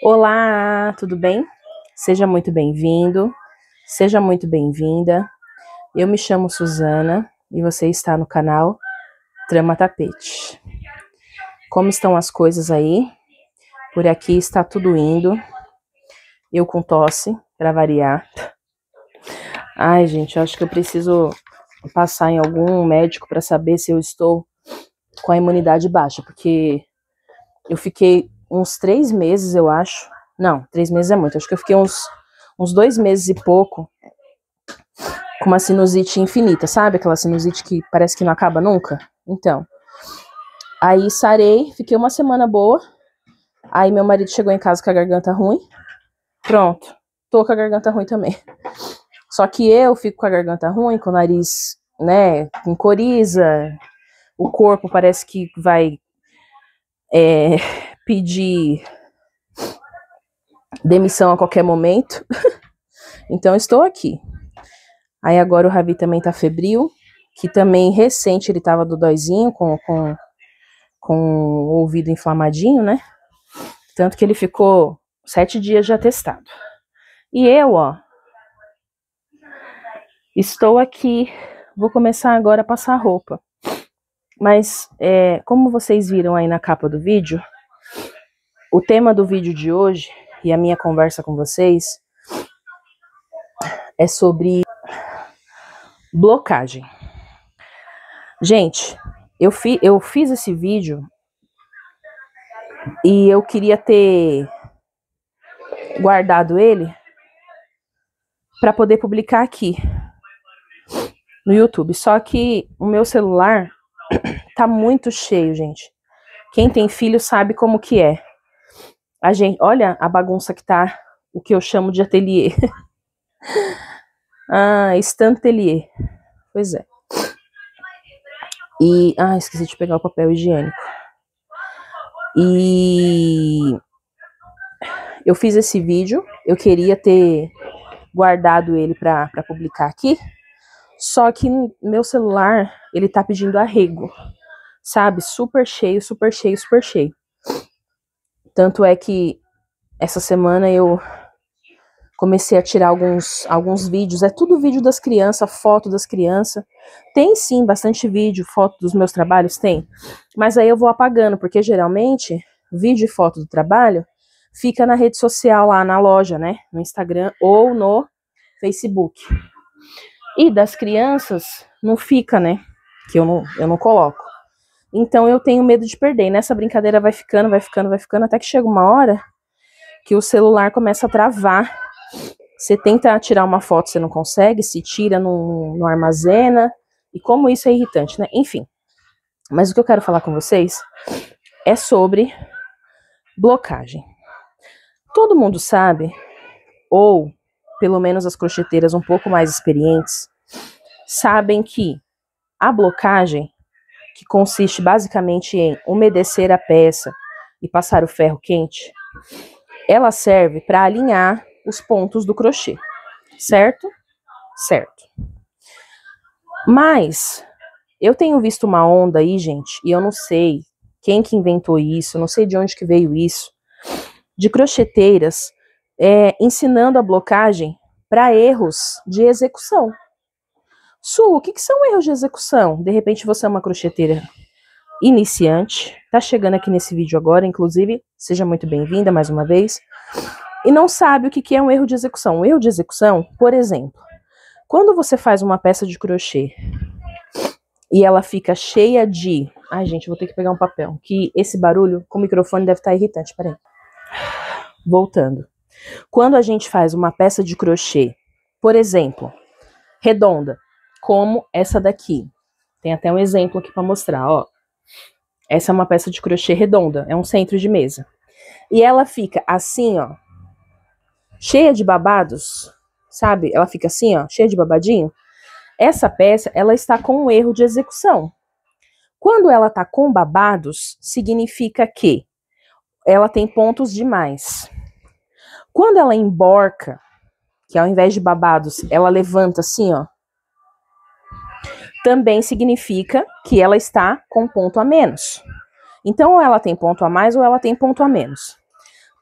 Olá, tudo bem? Seja muito bem-vindo, seja muito bem-vinda. Eu me chamo Suzana e você está no canal Trama Tapete. Como estão as coisas aí? Por aqui está tudo indo. Eu com tosse, para variar. Ai, gente, eu acho que eu preciso passar em algum médico para saber se eu estou com a imunidade baixa, porque eu fiquei uns 3 meses, eu acho. Não, 3 meses é muito. Acho que eu fiquei uns 2 meses e pouco com uma sinusite infinita, sabe? Aquela sinusite que parece que não acaba nunca. Então, aí sarei, fiquei uma semana boa. Aí meu marido chegou em casa com a garganta ruim. Pronto, tô com a garganta ruim também. Só que eu fico com a garganta ruim, com o nariz, né, com coriza. O corpo parece que vai pedir demissão a qualquer momento. Então, estou aqui. Aí agora o Ravi também tá febril, que também recente ele tava dodóizinho com o ouvido inflamadinho, né? Tanto que ele ficou 7 dias já testado. E eu, ó, estou aqui, vou começar agora a passar roupa. Mas, como vocês viram aí na capa do vídeo, o tema do vídeo de hoje e a minha conversa com vocês é sobre blocagem. Gente, eu fiz esse vídeo e eu queria ter guardado ele para poder publicar aqui no YouTube. Só que o meu celular tá muito cheio, gente. Quem tem filho sabe como que é. A gente, olha a bagunça que tá, o que eu chamo de ateliê. Estantelier. Pois é. E, esqueci de pegar o papel higiênico. E eu fiz esse vídeo, eu queria ter guardado ele para publicar aqui, só que meu celular, ele tá pedindo arrego, sabe? Super cheio, super cheio, super cheio. Tanto é que essa semana eu comecei a tirar alguns vídeos, é tudo vídeo das crianças, foto das crianças. Tem sim bastante vídeo, foto dos meus trabalhos, tem. Mas aí eu vou apagando, porque geralmente vídeo e foto do trabalho fica na rede social lá na loja, né? No Instagram ou no Facebook. E das crianças não fica, né? Que eu não coloco. Então eu tenho medo de perder. E nessa brincadeira vai ficando, até que chega uma hora que o celular começa a travar. Você tenta tirar uma foto, você não consegue, se tira, não armazena, e como isso é irritante, né? Enfim, mas o que eu quero falar com vocês é sobre blocagem. Todo mundo sabe, ou pelo menos as crocheteiras um pouco mais experientes, sabem que a blocagem, que consiste basicamente em umedecer a peça e passar o ferro quente, ela serve para alinhar os pontos do crochê, certo? Certo. Mas eu tenho visto uma onda aí, gente, e eu não sei quem que inventou isso, não sei de onde que veio isso, de crocheteiras ensinando a blocagem para erros de execução. Su, o que são erros de execução? De repente você é uma crocheteira iniciante, tá chegando aqui nesse vídeo agora, inclusive, seja muito bem-vinda mais uma vez, e não sabe o que é um erro de execução. Um erro de execução, por exemplo, quando você faz uma peça de crochê e ela fica cheia de... Ai, gente, vou ter que pegar um papel, que esse barulho com o microfone deve estar irritante, peraí. Voltando. Quando a gente faz uma peça de crochê, por exemplo, redonda, como essa daqui. Tem até um exemplo aqui para mostrar, ó. Essa é uma peça de crochê redonda, é um centro de mesa. E ela fica assim, ó, cheia de babados, sabe? Ela fica assim, ó, cheia de babadinho. Essa peça, ela está com um erro de execução. Quando ela está com babados, significa que ela tem pontos demais. Quando ela emborca, que ao invés de babados, ela levanta assim, ó, também significa que ela está com ponto a menos. Então, ou ela tem ponto a mais ou ela tem ponto a menos.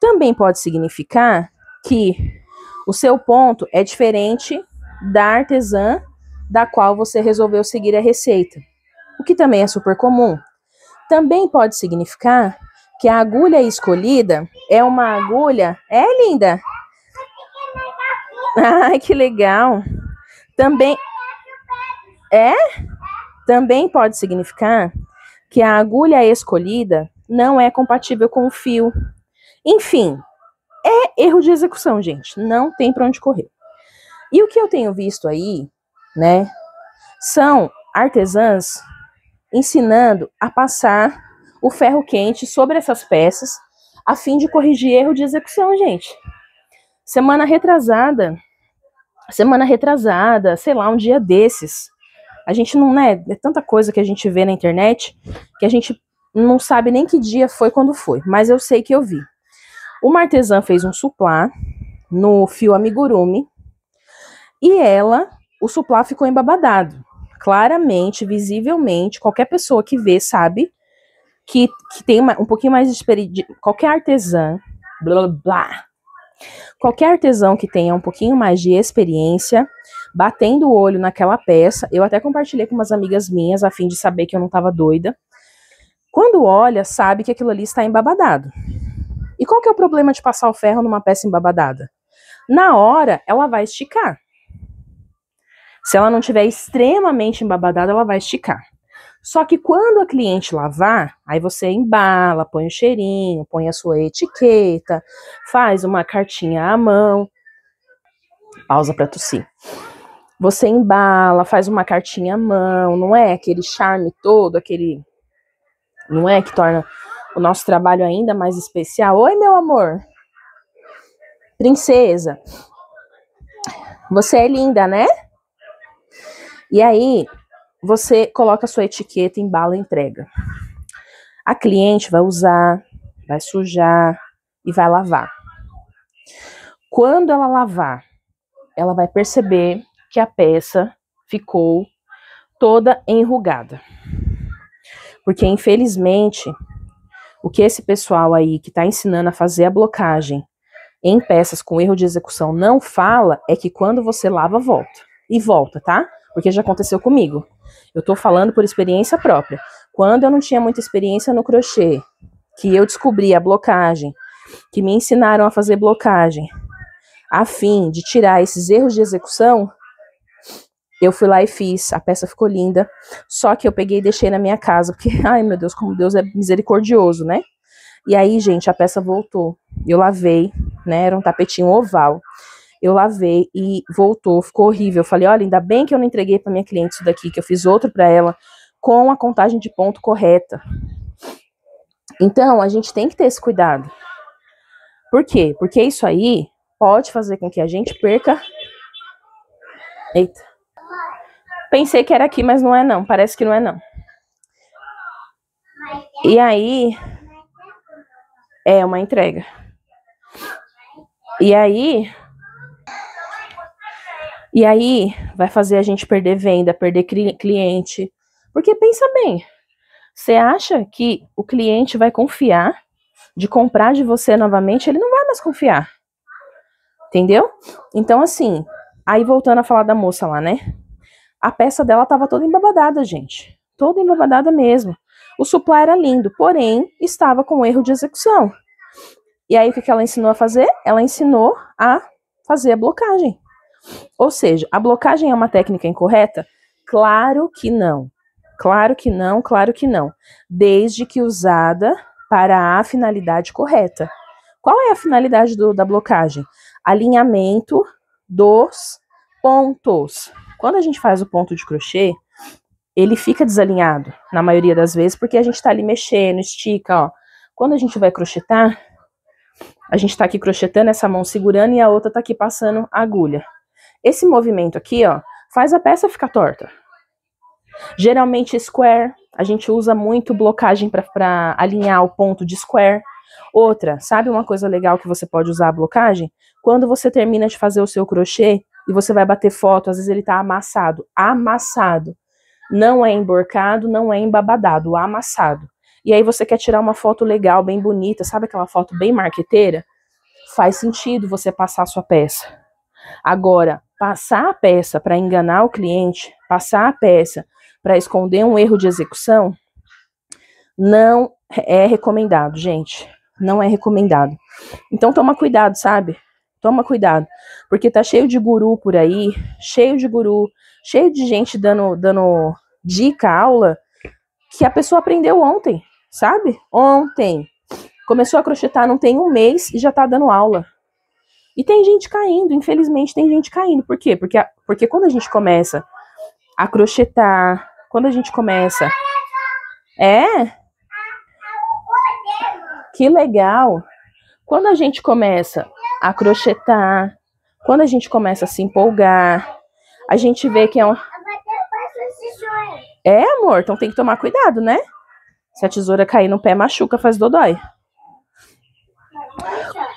Também pode significar que o seu ponto é diferente da artesã da qual você resolveu seguir a receita, o que também é super comum. Também pode significar que a agulha escolhida é uma agulha... É, linda? Ai, que legal. Também pode significar que a agulha escolhida não é compatível com o fio. Enfim, é erro de execução, gente. Não tem para onde correr. E o que eu tenho visto aí, né, são artesãs ensinando a passar o ferro quente sobre essas peças a fim de corrigir erro de execução, gente. Semana retrasada, sei lá, um dia desses, a gente não, né, é tanta coisa que a gente vê na internet que a gente não sabe nem que dia foi quando foi, mas eu sei que eu vi. Uma artesã fez um suplá no fio amigurumi e o suplá ficou embabadado. Claramente, visivelmente, qualquer pessoa que vê sabe que tem um pouquinho mais de experiência. Qualquer artesã, blá, blá, qualquer artesão que tenha um pouquinho mais de experiência, batendo o olho naquela peça, eu até compartilhei com umas amigas minhas, a fim de saber que eu não estava doida. Quando olha, sabe que aquilo ali está embabadado. E qual que é o problema de passar o ferro numa peça embabadada? Na hora, ela vai esticar. Se ela não tiver extremamente embabadada, ela vai esticar. Só que quando a cliente lavar, aí você embala, põe o cheirinho, põe a sua etiqueta, faz uma cartinha à mão. Pausa para tossir. Você embala, faz uma cartinha à mão, não é aquele charme todo, não é que torna o nosso trabalho ainda mais especial. Oi, meu amor. Princesa. Você é linda, né? E aí, você coloca a sua etiqueta, embala e entrega. A cliente vai usar, vai sujar e vai lavar. Quando ela lavar, ela vai perceber que a peça ficou toda enrugada. Porque, infelizmente, o que esse pessoal aí que está ensinando a fazer a blocagem em peças com erro de execução não fala é que quando você lava, volta. E volta, tá? Porque já aconteceu comigo. Eu tô falando por experiência própria. Quando eu não tinha muita experiência no crochê, que eu descobri a blocagem, que me ensinaram a fazer blocagem, a fim de tirar esses erros de execução, eu fui lá e fiz. A peça ficou linda. Só que eu peguei e deixei na minha casa, porque, ai meu Deus, como Deus é misericordioso, né? E aí, gente, a peça voltou. Eu lavei, né? Era um tapetinho oval. Eu lavei e voltou, ficou horrível. Eu falei, olha, ainda bem que eu não entreguei para minha cliente isso daqui, que eu fiz outro para ela com a contagem de ponto correta. Então, a gente tem que ter esse cuidado. Por quê? Porque isso aí pode fazer com que a gente perca... Eita. Pensei que era aqui, mas não é não. Parece que não é não. E aí... É uma entrega. E aí vai fazer a gente perder venda, perder cliente. Porque pensa bem, você acha que o cliente vai confiar de comprar de você novamente? Ele não vai mais confiar. Entendeu? Então, assim, aí voltando a falar da moça lá, né? A peça dela tava toda embabadada, gente. Toda embabadada mesmo. O suplá era lindo, porém, estava com erro de execução. E aí, o que ela ensinou a fazer? Ela ensinou a fazer a blocagem. Ou seja, a blocagem é uma técnica incorreta? Claro que não. Claro que não, claro que não. Desde que usada para a finalidade correta. Qual é a finalidade da blocagem? Alinhamento dos pontos. Quando a gente faz o ponto de crochê, ele fica desalinhado, na maioria das vezes, porque a gente tá ali mexendo, estica, ó. Quando a gente vai crochetar, a gente tá aqui crochetando, essa mão segurando e a outra tá aqui passando a agulha. Esse movimento aqui, ó, faz a peça ficar torta. Geralmente square, a gente usa muito blocagem para alinhar o ponto de square. Outra, sabe uma coisa legal que você pode usar a blocagem? Quando você termina de fazer o seu crochê e você vai bater foto, às vezes ele tá amassado. Amassado. Não é emborcado, não é embabadado, amassado. e aí você quer tirar uma foto legal, bem bonita, sabe aquela foto bem marqueteira? Faz sentido você passar a sua peça. Agora, passar a peça para enganar o cliente, passar a peça para esconder um erro de execução, não é recomendado, gente. Não é recomendado. Então toma cuidado, sabe? Toma cuidado. Porque tá cheio de guru por aí, cheio de gente dando dica, aula, que a pessoa aprendeu ontem, sabe? Ontem. Começou a crochetar não tem um mês e já tá dando aula. E tem gente caindo, infelizmente tem gente caindo. Por quê? Porque quando a gente começa a crochetar, quando a gente começa... Que legal! Quando a gente começa a crochetar, quando a gente começa a se empolgar, a gente vê que é um... amor, então tem que tomar cuidado, né? Se a tesoura cair no pé, machuca, faz dodói.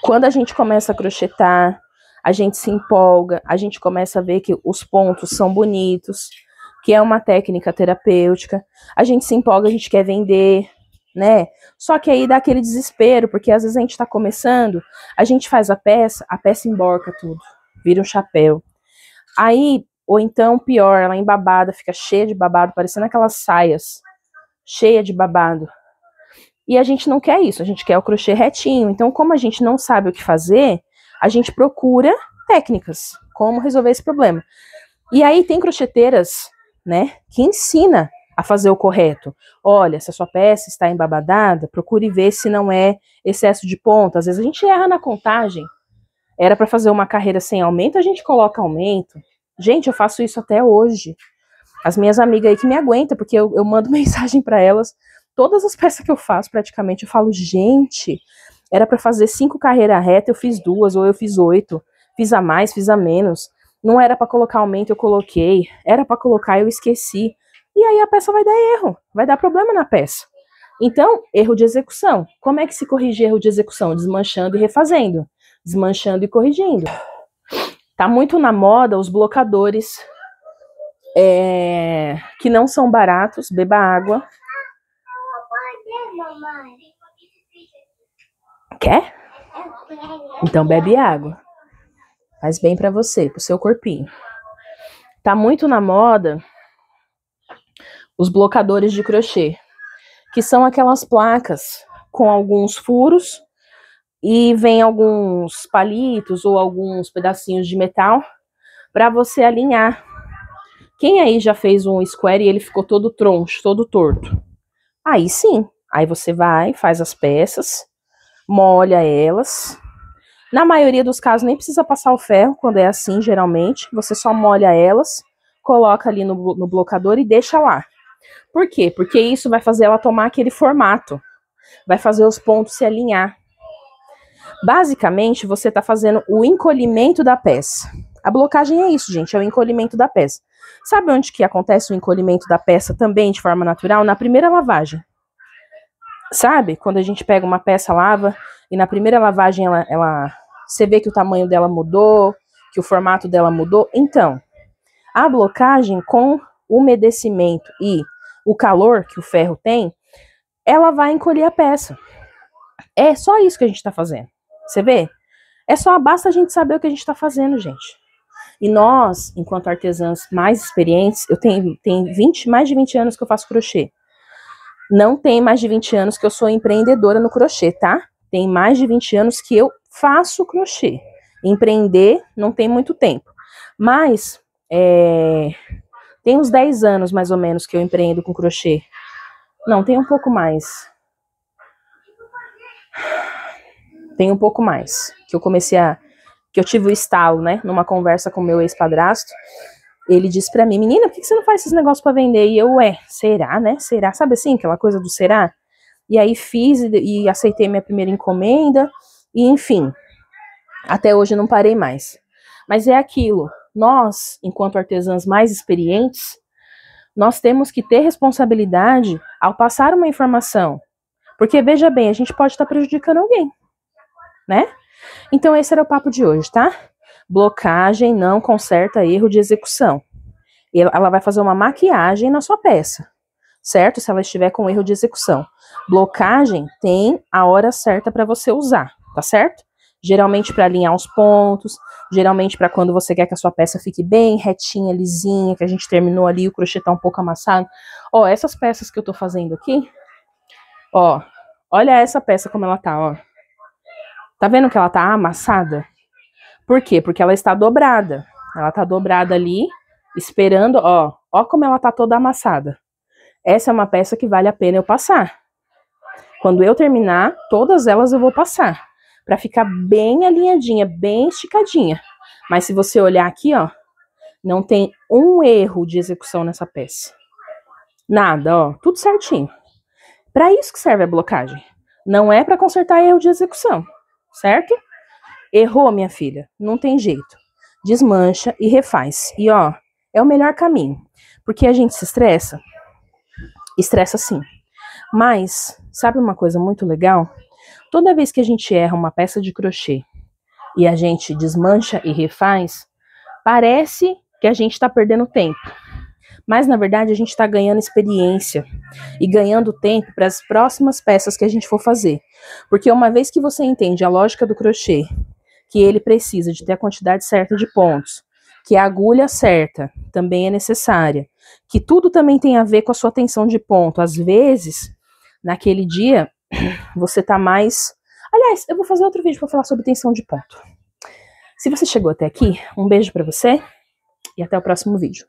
Quando a gente começa a crochetar, a gente se empolga, a gente começa a ver que os pontos são bonitos, que é uma técnica terapêutica, a gente se empolga, a gente quer vender, né? Só que aí dá aquele desespero, porque às vezes a gente tá começando, a gente faz a peça emborca tudo, vira um chapéu. Aí, ou então, pior, ela embabada, fica cheia de babado, parecendo aquelas saias, cheia de babado. E a gente não quer isso, a gente quer o crochê retinho. Então, como a gente não sabe o que fazer, a gente procura técnicas, como resolver esse problema. E aí tem crocheteiras, né, que ensina a fazer o correto. Olha, se a sua peça está embabadada, procure ver se não é excesso de ponta. Às vezes a gente erra na contagem. Era para fazer uma carreira sem aumento, a gente coloca aumento. Gente, eu faço isso até hoje. As minhas amigas aí que me aguentam, porque eu mando mensagem para elas. Todas as peças que eu faço, praticamente, eu falo, gente, era para fazer 5 carreiras retas, eu fiz 2, ou eu fiz 8. Fiz a mais, fiz a menos. Não era para colocar aumento, eu coloquei. Era para colocar, eu esqueci. E aí a peça vai dar erro, vai dar problema na peça. Então, erro de execução. Como é que se corrige erro de execução? Desmanchando e refazendo. Desmanchando e corrigindo. Tá muito na moda os blocadores que não são baratos. Beba água. Quer? Então bebe água. Faz bem pra você, pro seu corpinho. Tá muito na moda os blocadores de crochê, que são aquelas placas com alguns furos e vem alguns palitos ou alguns pedacinhos de metal para você alinhar. Quem aí já fez um square e ele ficou todo troncho, todo torto? Aí sim, aí você vai, faz as peças, molha elas. Na maioria dos casos nem precisa passar o ferro, quando é assim, geralmente. Você só molha elas, coloca ali no blocador e deixa lá. Por quê? Porque isso vai fazer ela tomar aquele formato. Vai fazer os pontos se alinhar. Basicamente, você está fazendo o encolhimento da peça. A blocagem é isso, gente, é o encolhimento da peça. Sabe onde que acontece o encolhimento da peça também de forma natural? Na primeira lavagem. Sabe? Quando a gente pega uma peça, lava, e na primeira lavagem você vê que o tamanho dela mudou, que o formato dela mudou. Então, a blocagem com o umedecimento e o calor que o ferro tem, ela vai encolher a peça. É só isso que a gente está fazendo. Você vê? Basta a gente saber o que a gente está fazendo, gente. E nós, enquanto artesãs mais experientes, eu tenho mais de 20 anos que eu faço crochê. Não tem mais de 20 anos que eu sou empreendedora no crochê, tá? Tem mais de 20 anos que eu faço crochê. Empreender não tem muito tempo. Mas tem uns 10 anos, mais ou menos, que eu empreendo com crochê. Não, tem um pouco mais. Tem um pouco mais. Que eu tive o estalo, né? Numa conversa com meu ex-padrasto. Ele disse pra mim, menina, por que você não faz esses negócios pra vender? E eu, será, né? Será? Sabe assim, aquela coisa do será? E aí fiz e aceitei minha primeira encomenda. E enfim, até hoje não parei mais. Mas é aquilo. Nós, enquanto artesãs mais experientes, nós temos que ter responsabilidade ao passar uma informação. Porque, veja bem, a gente pode estar prejudicando alguém, né? Então esse era o papo de hoje, tá? Blocagem não conserta erro de execução. Ela vai fazer uma maquiagem na sua peça. certo? Se ela estiver com erro de execução. Blocagem tem a hora certa para você usar, tá certo? Geralmente para alinhar os pontos, geralmente para quando você quer que a sua peça fique bem retinha, lisinha, que a gente terminou ali, o crochê tá um pouco amassado. Ó, essas peças que eu tô fazendo aqui, ó, olha essa peça como ela tá, ó. Tá vendo que ela tá amassada? Por quê? Porque ela está dobrada. Ela tá dobrada ali, esperando, ó. Ó como ela tá toda amassada. Essa é uma peça que vale a pena eu passar. Quando eu terminar, todas elas eu vou passar. Pra ficar bem alinhadinha, bem esticadinha. Mas se você olhar aqui, ó, não tem um erro de execução nessa peça. Nada, ó, tudo certinho. Pra isso que serve a blocagem. Não é pra consertar erro de execução, certo? Errou, minha filha, não tem jeito. Desmancha e refaz. E ó, é o melhor caminho. Porque a gente se estressa? Estressa sim. Mas, sabe uma coisa muito legal? Toda vez que a gente erra uma peça de crochê e a gente desmancha e refaz, parece que a gente está perdendo tempo. Mas, na verdade, a gente está ganhando experiência e ganhando tempo para as próximas peças que a gente for fazer. Porque uma vez que você entende a lógica do crochê, que ele precisa de ter a quantidade certa de pontos, que a agulha certa também é necessária, que tudo também tem a ver com a sua tensão de ponto. Às vezes, naquele dia, você tá mais... Aliás, eu vou fazer outro vídeo para falar sobre tensão de ponto. Se você chegou até aqui, um beijo para você e até o próximo vídeo.